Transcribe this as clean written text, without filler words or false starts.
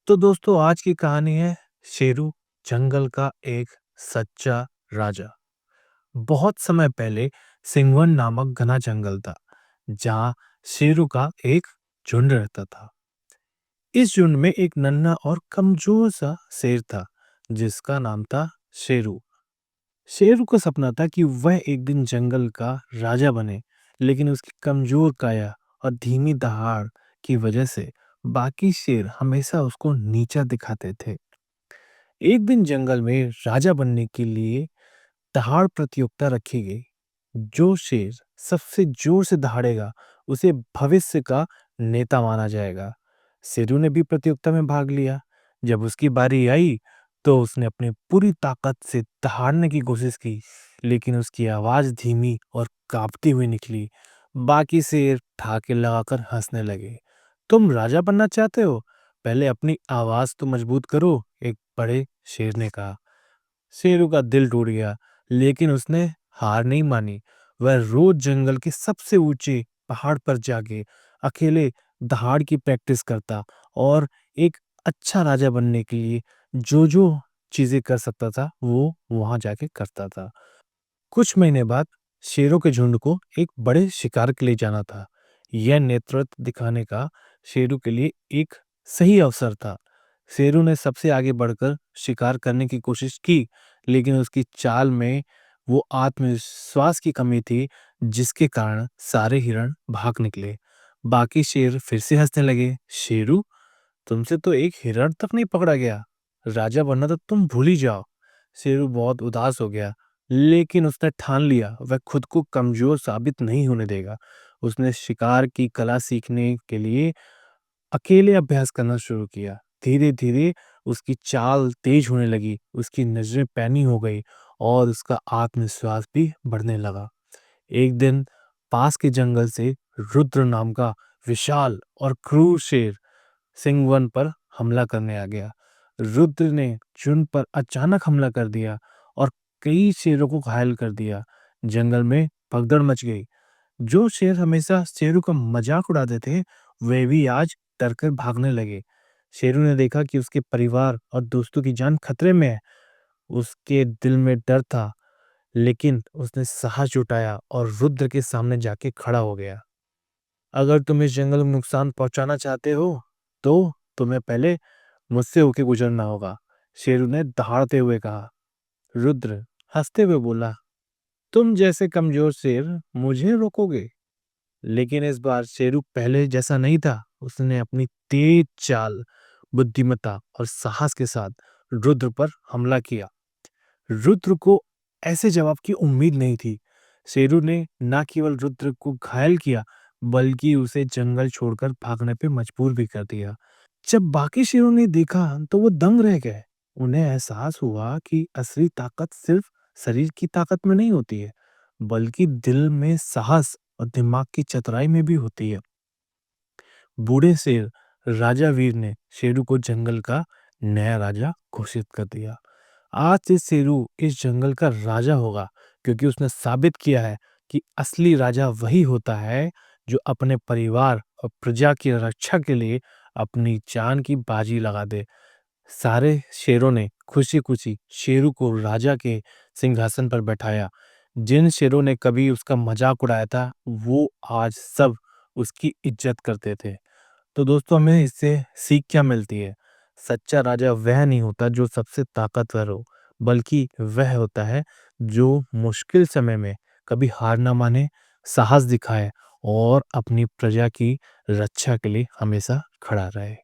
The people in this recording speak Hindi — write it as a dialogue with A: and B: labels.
A: तो दोस्तों आज की कहानी है शेरू जंगल का एक सच्चा राजा। बहुत समय पहले सिंगवन नामक घना जंगल था जहाँ शेरू का एक झुंड रहता था। इस झुंड में एक नन्हा और कमजोर सा शेर था जिसका नाम था शेरू। शेरू का सपना था कि वह एक दिन जंगल का राजा बने, लेकिन उसकी कमजोर काया और धीमी दहाड़ की वजह से बाकी शेर हमेशा उसको नीचा दिखाते थे। एक दिन जंगल में राजा बनने के लिए दहाड़ प्रतियोगिता रखी गई। जो शेर सबसे जोर से दहाड़ेगा उसे भविष्य का नेता माना जाएगा। शेरू ने भी प्रतियोगिता में भाग लिया। जब उसकी बारी आई तो उसने अपनी पूरी ताकत से दहाड़ने की कोशिश की, लेकिन उसकी आवाज धीमी और कांपती हुई निकली। बाकी शेर ठाके लगाकर हंसने लगे। तुम राजा बनना चाहते हो? पहले अपनी आवाज तो मजबूत करो, एक बड़े शेर ने कहा। शेरू का दिल टूट गया, लेकिन उसने हार नहीं मानी। वह रोज जंगल के सबसे ऊंचे पहाड़ पर जाके अकेले दहाड़ की प्रैक्टिस करता और एक अच्छा राजा बनने के लिए जो जो चीजें कर सकता था वो वहां जाके करता था। कुछ महीने बाद शेरों के झुंड को एक बड़े शिकार के लिए जाना था। यह नेतृत्व दिखाने का शेरू के लिए एक सही अवसर था। शेरू ने सबसे आगे बढ़कर शिकार करने की कोशिश की, लेकिन उसकी चाल में वो आत्मविश्वास की कमी थी जिसके कारण सारे हिरण भाग निकले। बाकी शेर फिर से हंसने लगे। शेरू, तुमसे तो एक हिरण तक नहीं पकड़ा गया, राजा बनना तो तुम भूल ही जाओ। शेरू बहुत उदास हो गया, लेकिन उसने ठान लिया वह खुद को कमजोर साबित नहीं होने देगा। उसने शिकार की कला सीखने के लिए अकेले अभ्यास करना शुरू किया। धीरे धीरे उसकी चाल तेज होने लगी, उसकी नजरें पैनी हो गई और उसका आत्मविश्वास भी बढ़ने लगा। एक दिन पास के जंगल से रुद्र नाम का विशाल और क्रूर शेर सिंगवन पर हमला करने आ गया। रुद्र ने झुंड पर अचानक हमला कर दिया और कई शेरों को घायल कर दिया। जंगल में भगदड़ मच गई। जो शेर हमेशा शेरू का मजाक उड़ाते थे, वे भी आज डरकर भागने लगे। शेरू ने देखा कि उसके परिवार और दोस्तों की जान खतरे में है। उसके दिल में डर था, लेकिन उसने साहस जुटाया और रुद्र के सामने जाके खड़ा हो गया। अगर तुम इस जंगल में नुकसान पहुंचाना चाहते हो, तो तुम्हें पहले मुझसे होके गुजरना होगा, शेरू ने दहाड़ते हुए कहा। रुद्र हंसते हुए बोला, तुम जैसे कमजोर शेर मुझे रोकोगे? लेकिन इस बार शेरू पहले जैसा नहीं था। उसने अपनी तेज चाल, बुद्धिमत्ता और साहस के साथ रुद्र पर हमला किया। रुद्र को ऐसे जवाब की उम्मीद नहीं थी। शेरू ने न केवल रुद्र को घायल किया, बल्कि उसे जंगल छोड़कर भागने पे मजबूर भी कर दिया। जब बाकी शेरों ने देखा तो वो दंग रह गए। उन्हें एहसास हुआ कि असली ताकत सिर्फ शरीर की ताकत में नहीं होती है, बल्कि दिल में साहस और दिमाग की चतुराई में भी होती है। बूढ़े शेर राजा वीर ने शेरू को जंगल का नया राजा घोषित कर दिया। आज से शेरू इस जंगल का राजा होगा, क्योंकि उसने साबित किया है कि असली राजा वही होता है जो अपने परिवार और प्रजा की रक्षा के लिए अपनी जान की बाजी लगा दे। सारे शेरों ने खुशी-खुशी शेरू को राजा के सिंहासन पर बैठाया। जिन शेरों ने कभी उसका मजाक उड़ाया था, वो आज सब उसकी इज्जत करते थे। तो दोस्तों, हमें इससे सीख क्या मिलती है? सच्चा राजा वह नहीं होता जो सबसे ताकतवर हो, बल्कि वह होता है जो मुश्किल समय में कभी हार ना माने, साहस दिखाए और अपनी प्रजा की रक्षा के लिए हमेशा खड़ा रहे।